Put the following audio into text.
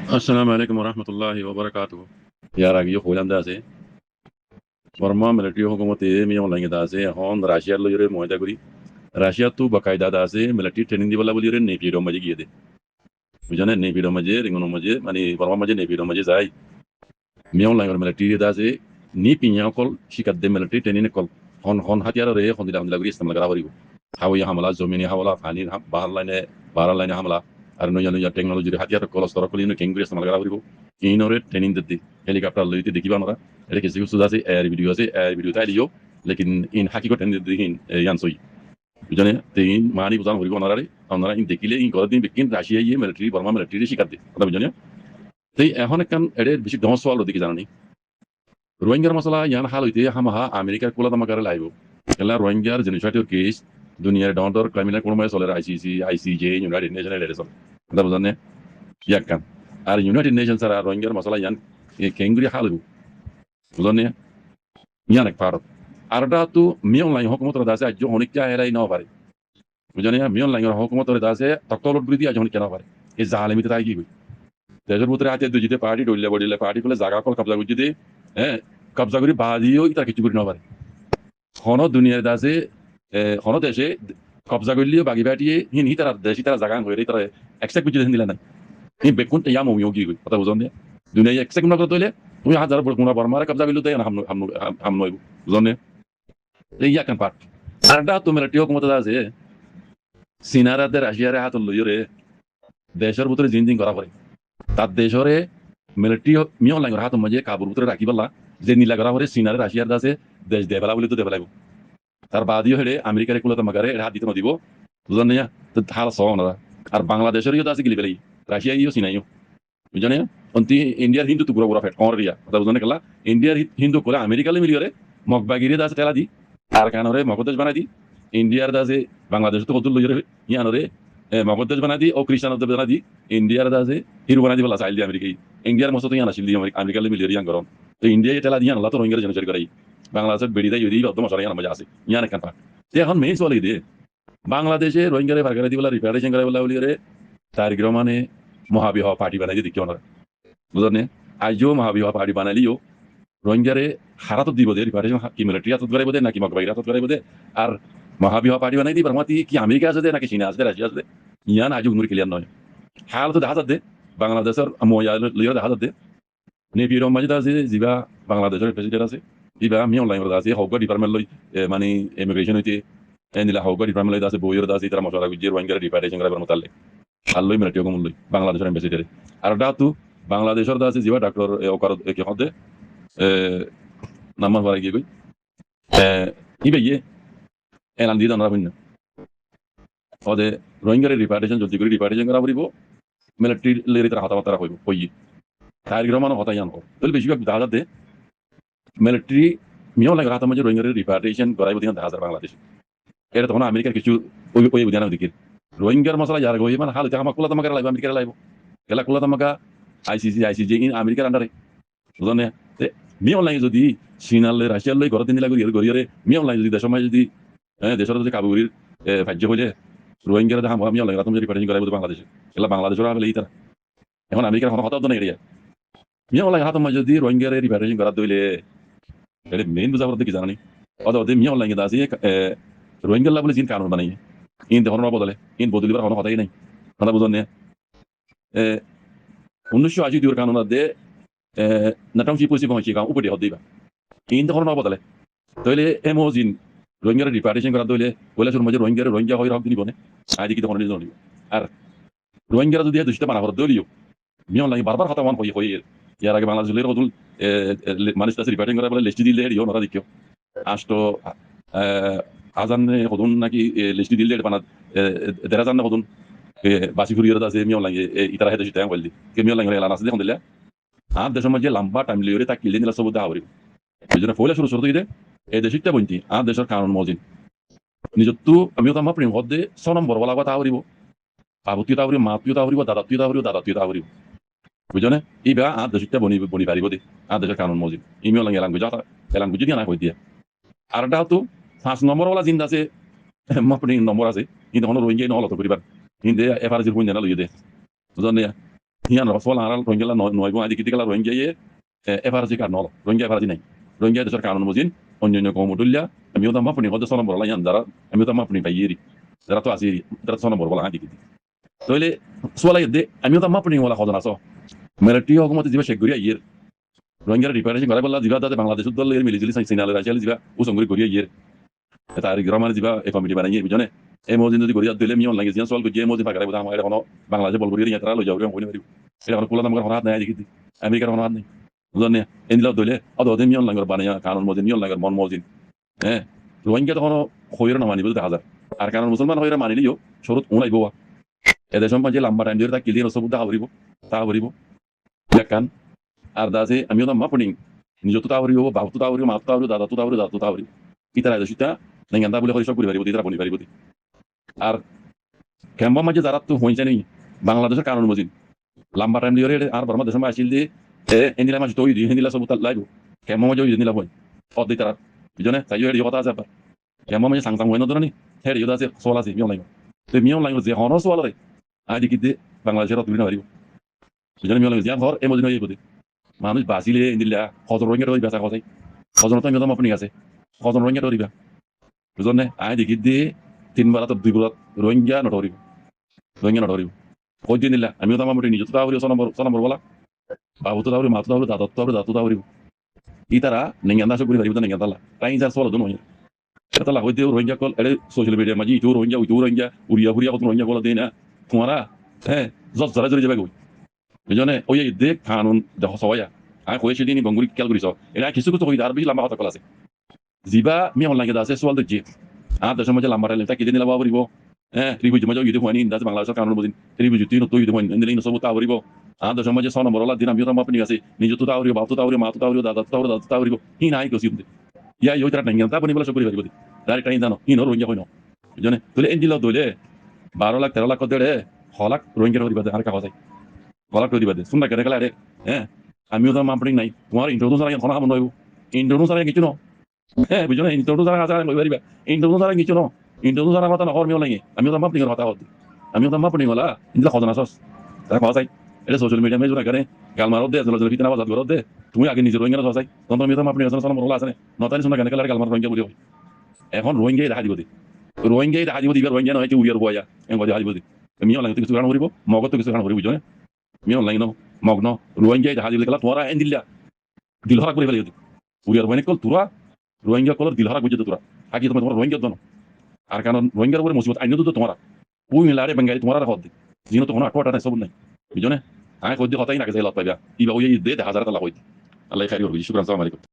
Assalamu alaikum warahmatullahi wabarakatuh. Yara giyo hoylan da ase. Barma military hukumati mi online da ase. Hon Russia lo yure moida guri. Russia tu bakaida da ase military training di bala boli yure Navy ro maji giyede. Bujane Navy ro maji ringono maji mani barma maji Navy ro maji zai. Mi online ro military da ase ni pinya kol shikat de military training kol. Hon hatiyaro re hon dila guri istemal gara barigo. Hawiya hamala zomini hawala fani bahar line hamala. Ar no yano ya technology re hatiyaro kol storo kol ino kengri istemal gara barigo. Inore training dette helicopter loite देखिबा नरा array किसी को सुधा से air video ताई लियो लेकिन इन hockey को training दे हिन यान सोई बुझने ते इन मानी बुझान होरिको नरा रे नरा इन देखिले इन गदिन बिकिन राशिया ये मिलिट्री बर्मा मिलिट्री शिकार दे কথা বুঝনে ते এখন একখান এরে বেশি দমসওয়াল দিকে জানানি রোহিঙ্গার মশলা ইয়ান হাল হইতে হামাহা আমেরিকার কোলা দামাকারে লাইব এলা রোহিঙ্গার জেনোসাইডের কেস দুনিয়ার ডন্টর ক্রিমিনাল কোন মাই চলে আইসিসি আইসিজে ইউনাইটেড নেশনের এরে চলে কথা বুঝনে ইয়াকান আর ইউনাইটেড নেশনস আর রোহিঙ্গার মশলা ইয়ান কেঙ্গুরি হাল হইব বুঝনে ইয়ান এক পারত আরটা তো মিয়ন লাইন হকুমতর দাসে আজ অনেকটা এরাই নাও পারে বুঝনে মিয়ন লাইনের হকুমতর দাসে তক্তলট বৃদ্ধি আজ অনেক কেন পারে এই জালেমিতে তাই কি কই দেশের ভিতরে হাতে দুজিতে পার্টি ডইলে বডিলে পার্টি কলে জায়গা কল কবজা করতে হ্যাঁ কবজা করি বাদিও ইতা কিছু করি না পারে হন দুনিয়ার দাসে হন দেশে কবজা করলিও বাগি বাটিয়ে হিন হি তারা দেশি তারা জায়গা হয়ে তারা এক্সেপ্ট করতে দিলা না এই বেকুন তে ইয়াম ওমিও কি কই কথা বুঝন দে দুনিয়া এক্সেপ্ট না করতে হইলে তুমি হাজার বড় কোনা বর্মারে কবজা করলিও তাই হাম হাম হাম নইব বুঝন দে এই ইয়াকান পার্ট আরটা তো মিলিটারি হুকুমত আছে সিনারাদের রাশিয়ারে হাত লইরে দেশের ভিতরে জিন জিন করা করে তার দেশরে মিলিটারি মিয়ন লাইনের হাত মাঝে কাবুর ভিতরে রাখি বললা যে নীলা করা করে সিনারে রাশিয়ার দাসে দেশ দেবেলা বলে তো দেবেলাইব তার বাদিও হেডে আমেরিকার কুলতা মাগারে হাত দিতে নদিব বুঝলেন না তো হাল সহ না আর বাংলাদেশেরও তো আছে গিলি বেলাই রাশিয়াইও সিনাইও বুঝলেন অন্তি ইন্ডিয়ার হিন্দু তো পুরো ফেট কর রিয়া কথা বুঝলেন কেলা ইন্ডিয়ার হিন্দু করে আমেরিকালে মিলিয়ে মগবাগিরি দাসে তেলা দি আর কানরে মগদেশ বানাই দি ইন্ডিয়ার দাসে বাংলাদেশ তো কত লইরে ইয়ানরে মগদেশ বানাই দি ও খ্রিস্টানদের বানাই দি ইন্ডিয়ার দাসে হিরো বানাই দি বলা চাইল দি আমেরিকাই ইন্ডিয়ার মতো তো ইয়ান আসিল দি আমেরিকালে মিলিয়ে ইয়ান গরম তো ইন্ডিয়া তেলা দিয়ান আল্লাহ তো রোহিঙ্গার জেনোসাইড করাই বাংলাদেশের বেড়ি দেয় যদি বদ্ধ মশারা ইয়ান মজা আছে ইয়ান একান পাক এখন মেইন চলে দে বাংলাদেশে রোহিঙ্গারে ভারগারে দিবলা রিপারেশন করে বলা বলিরে তারিখ রহমানে মহাবিহ পার্টি বানাই দি দেখিও না বুঝলেন আজও মহাবিহ পার্টি বানাইলিও রোহিঙ্গারে হারাত দিব দে রিপারেশন কি মিলিটারি হাতত করাইব দে নাকি মগবাইর হাতত করাইব দে আর মহাবিহ পার্টি বানাই দি বারমাতি কি আমেরিকা আছে দে নাকি চীনা আছে রাশিয়া আছে ইয়ান আজও নুর ক্লিয়ার নয় হাল তো দেখা দে বাংলাদেশের ময়া লিয়ার দেখা দে নেপির মাঝে আছে যিবা বাংলাদেশের প্রেসিডেন্ট আছে যিবা আমি অনলাইন আছে হৌকা ডিপার্টমেন্ট লই মানে ইমিগ্রেশন হইতে নিলা হৌকা ডিপার্টমেন্ট লই আছে বইয়ের আছে তারা মশলা গুজির রোহিঙ্গার রিপারেশন করার মতালে আর লই মিলিটারি কমন লই বাংলাদেশের এমবাসিডারে আর ডাতু বাংলাদেশের আছে যিবা ডক্টর ওকার কি হদে নাম্বার পরে গিয়ে কই ইবে ইয়ে এলান দিয়ে আমরা বইনা ওদে রোহিঙ্গার রিপারেশন যদি করে রিপারেশন করা পড়িব মিলিটারি লেরি তারা হতাবার্তা হইব কই তারিখ রহমান হতাই আনব তাহলে বেশিরভাগ দেখা যাতে মিলিটারি মিও লাগে রাত মাঝে রোহিঙ্গার রিপারেশন করাইব দিন দেখা যায় বাংলাদেশ এটা তখন আমেরিকার কিছু ওই বুঝানো দিকে রোহিঙ্গার মশলা যার গই মানে হাল আমার কোলা তামাকা লাইব আমেরিকার লাইব এলা কোলা তামাকা আইসিসি ইন আমেরিকার আন্ডারে বুঝলেন মিও লাগে যদি চীনালে রাশিয়ার লই ঘর দিন লাগি গড়িয়ারে মিও লাগে যদি দেশের মাঝে যদি দেশের যদি কাবুরির ভাজ্য হইলে রোহিঙ্গার দেখা মিও লাগে রাত মাঝে রিপারেশন করাইব বাংলাদেশে এলা বাংলাদেশের হবে এই তারা এখন আমেরিকার কথা তো না এরিয়া মিও লাগে হাত মাঝে যদি রোহিঙ্গার রিপারেশন করা দইলে এটা মেইন বুঝা করতে কি জানি অদে মিও লাগে দাসি রোহিঙ্গা বলে জিন কানুন বানাই ইন দেখুন বদলে ইন বদলিবার কোনো কথাই নাই কথা বুঝুন না 1982 কানুন দে নাটং চি পয়সি পৌঁছি গাঁও উপরে হদ দিবা ইন দেখুন বদলে তইলে এমোজিন রোহিঙ্গার রিপারেশন করা দইলে কৈলাসের মাঝে রোহিঙ্গা হয়ে হক দিবনে আজ কি তখন নিজ নিব আর রোহিঙ্গারা যদি দুষ্টা বানা করে দলিও মিও লাগে বারবার কথা মন হই ইয়ার আগে বাংলাদেশের হদুল মানুষ তাছে রিপারেশন করা বলে লিস্ট দিলে ইও নরা দেখিও আষ্ট আজান হদুন নাকি লিস্ট দিলে বানা দেড় হাজার না হদুন বাসি ফুরিয়র আছে মিও লাগে ইতারা হেদে সিটা বলদি কে মিও লাগে এলা আছে দেখুন দিলে আর দেশের মধ্যে লম্বা টাইম লিওরে তা কিলে নিলা সব দাওরি এজন্য ফয়লা শুরু দিতে এই দেশিকটা বন্তি আর দেশের কানুন মজিন নিজত্তু আমিও তো আমার প্রেম হদে 6 নম্বর বলা কথা আওরিব বাবুতিও তাওরিব মাতুও তাওরিব দাদাতিও তাওরিব বুঝনে ইবা আর দেশিকটা বনি পারিব দে আর দেশের কানুন মজিন ইমিও লাগে এলাং বুঝি না কই দিয়া আর ডাও তো 5 নম্বর ওলা জিন্দা আছে মাপনি নম্বর আছে কিন্তু হলো রোহিঙ্গা নহলত করিবার কিন্তু এফারজির বইনা লইয়ে দে বুঝনে hian raswala aral rohingya la noy bo adi kitikala rohingya ye এভারেজি কার নল রোহিঙ্গা এভারেজি নাই রোহিঙ্গা দেশের কানুন মজিন অন্যান্য কৌমুদুল্লা আমিও তো মাপনি হতে সনম বলা ইয়ান যারা আমিও তো মাপনি পাইয়েরি যারা তো আসিরি যারা সনম বলা আদি কিতি তইলে সোলা ইদে আমিও তো মাপনি ওলা খজন আছো মেরাটি হকুমতে জিবা শেখ গরিয়া ইয়ের রোহিঙ্গা রিপারেশন করে বলা জিবা দাতে বাংলাদেশ দল এর মিলিজুলি সিনালে রাশিয়ালে জিবা উসঙ্গুরি গরিয়া ইয়ের এটা আর গ্রামার জিবা এ কমিটি বানাইয়ে বিজনে এই মজিন যদি গরিয়া দিলে মিয়ন লাগে জিয়ান সল গিয়ে মজিন পাকারে বুঝা আমার কোনো বাংলাদেশে বল গরিয়া ইয়াত্রা লই যাও রে কইনে পারিব এটা কোনো কুলা নামগর হরাত নাই দিকিতি আমেরিকার হরাত নাই বুঝলেন এনদিলা দলে অদে মিয়ন লাগর বানাইয়া কানুন মজিন মিয়ন লাগর মন মজিন হ্যাঁ রোহিঙ্গা তখন হইরা না মানিব দেখা যায় আর কারণ মুসলমান হইরা মানিলিও শরত উনাইব এদের সম্পর্কে যে লম্বা টাইম ধরে তা কিলিয়ে সব তা হরিব দেখান আর দাসে আমিও তো মাপনি নিজে তো তাহরিব বাবু তো তাহরিব মা তো তাহরিব দাদা তো তাহরিব দাদা তো তাহরিব ইতারা দশিতা নেঙ্গান্দা বলে সব করে পারিব ইতারা বলি পারিব আর ক্যাম্পের মাঝে যারা তো হইছে নি বাংলাদেশের কানুন মজিন লম্বা টাইম দিয়ে আর বর্মা দেশের মাঝে আসিল দিয়ে এন্দিলা মাঝে তৈরি এন্দিলা সব তার লাইব ক্যাম্পের মাঝে ওই দিলা বই অদ্দি তারা বুঝনে তাই এর কথা আছে ক্যাম্পের মাঝে সাংসাং হই না ধরে নি হের ইউদা আছে সোল আছে মিয়ন লাইব তো মিয়ন লাইব যে হন সোল রে আদি কিতে বাংলাদেশের তুলি না পারিব বুঝনে মিয়ন লাইব যে ঘর এমজিন হই বদি মানুষ বাসিলে এন্দিলা হজর রঙের রই বেসা কথাই হজর তো মিয়ন আপনি আছে হজর রঙের রইবা বুঝনে আদি কিতে তিনবার তো দুই বার রোহিঙ্গা নটরিব রোহিঙ্গা নটরিব কই দিন দিলা আমিও তো আমার নিজে তো তাহরিব সনম্বর বলা বাবু তো তাহরিব মা তো তাহরিব দাদা তো তাহরিব দাদা তো তাহরিব ইতারা নেঙ্গান্দা সব করে পারিব না নেঙ্গান্দা তাই যার সল দন হই এটা লা হইতে রোহিঙ্গা কল এর সোশ্যাল মিডিয়া মাঝে ইটু রোহিঙ্গা উড়িয়া কত রোহিঙ্গা বলা দেই না তোমারা হ্যাঁ জজ জরা জরি যাবে কই বুঝনে ওই দে কানুন দেখ সবাই আই কইছি দিনি বঙ্গুরি কেল করিছ এটা কিছু কিছু হই আর বেশি লম্বা কথা কল আছে জিবা মি অনলাইন দাসে সোয়াল দে জি দেশের মাঝে লম্বা রেলটা কিনে নিলা বাবরিব হ্যাঁ রিভিউ মাঝে ইউটিউব হয়নি ইন্দাজ বাংলাদেশের কানুন বুঝিন রিভিউ তুই নতুন ইউটিউব হয়নি ইন্দিলে সব তাহরিব দেশের মাঝে সন বড়লা দিন আমিও তো মাপনি আছে নিজে তো তাহরিব বাপ তো তাহরিব মা তো তাহরিব দাদা তো তাহরিব দাদা তো তাহরিব হি নাই কইছি ইয়া ইও তারা নেঙ্গা তা বনি বলা সব করি পারিব ডাইরেক্ট টাইম জানো হি ন রোহিঙ্গা হইনো বুঝনে তুলে এন্দিলা দইলে 12 লাখ 13 লাখ দেড়ে 6 লাখ রোহিঙ্গা হইবা আর কাগজ আছে 6 লাখ হইবা শুননা কেন গেলা রে হ্যাঁ আমিও তো মাপনি নাই তোমার ইন্ট্রোডিউস আর কোন কাম নইব ইন্ট্রোডিউস আর কিছু ন হ্যাঁ বুঝনে ইন্ট্রোডিউস আর আছে কই পারিবা ইন্ট্রোডিউস আর কিছু ন ইন্ট্রোডিউস আর কথা নহর মিও লাগে আমিও তো মাপনি কথা হতে আমিও তো মাপনি গলা ইন্দা খজনা সস তারা কথা চাই এটা সোশ্যাল মিডিয়া মেজুরা করে গাল মারো দে জলজল ফিতনা বাজাত করো দে তুমি আগে নিজে রোহিঙ্গা সসাই তখন আমিও তো মাপনি আছে সন মরলা আছে নতানি শুনা কেন গেলা গাল মার রোহিঙ্গা বলি এখন রোহিঙ্গা দেখা দিব রোহিঙ্গা দেখা দিব দিবা রোহিঙ্গা নহয় উড়িয়ার বয়া এম কথা দিব মিও লাগে কিছু কারণ করিব মগত কিছু কারণ করিব বুঝনে মিও লাগে ন মগ্ন রোহিঙ্গা দেখা দিব গেলা তোরা এন দিল্লা দিল হরাক করে ফেলে উড়িয়ার বয়া কল তোরা রোহিঙ্গা কলর দিল হরাক বুঝতে তোরা আগে তোমার রোহিঙ্গা দন আর কারণ রোহিঙ্গার উপরে মুসিবত আইন তো তোমারা ওই মিলারে বেঙ্গালি তোমারা রাখো দি জিনো তো কোনো আটটা নাই সব নাই বুঝনে আমি কই দি কথাই না কে লত পাইবা ইবা ওই দে দেখা যারা তালা কই আল্লাহ খাইর করবি শুকরান আসসালামু আলাইকুম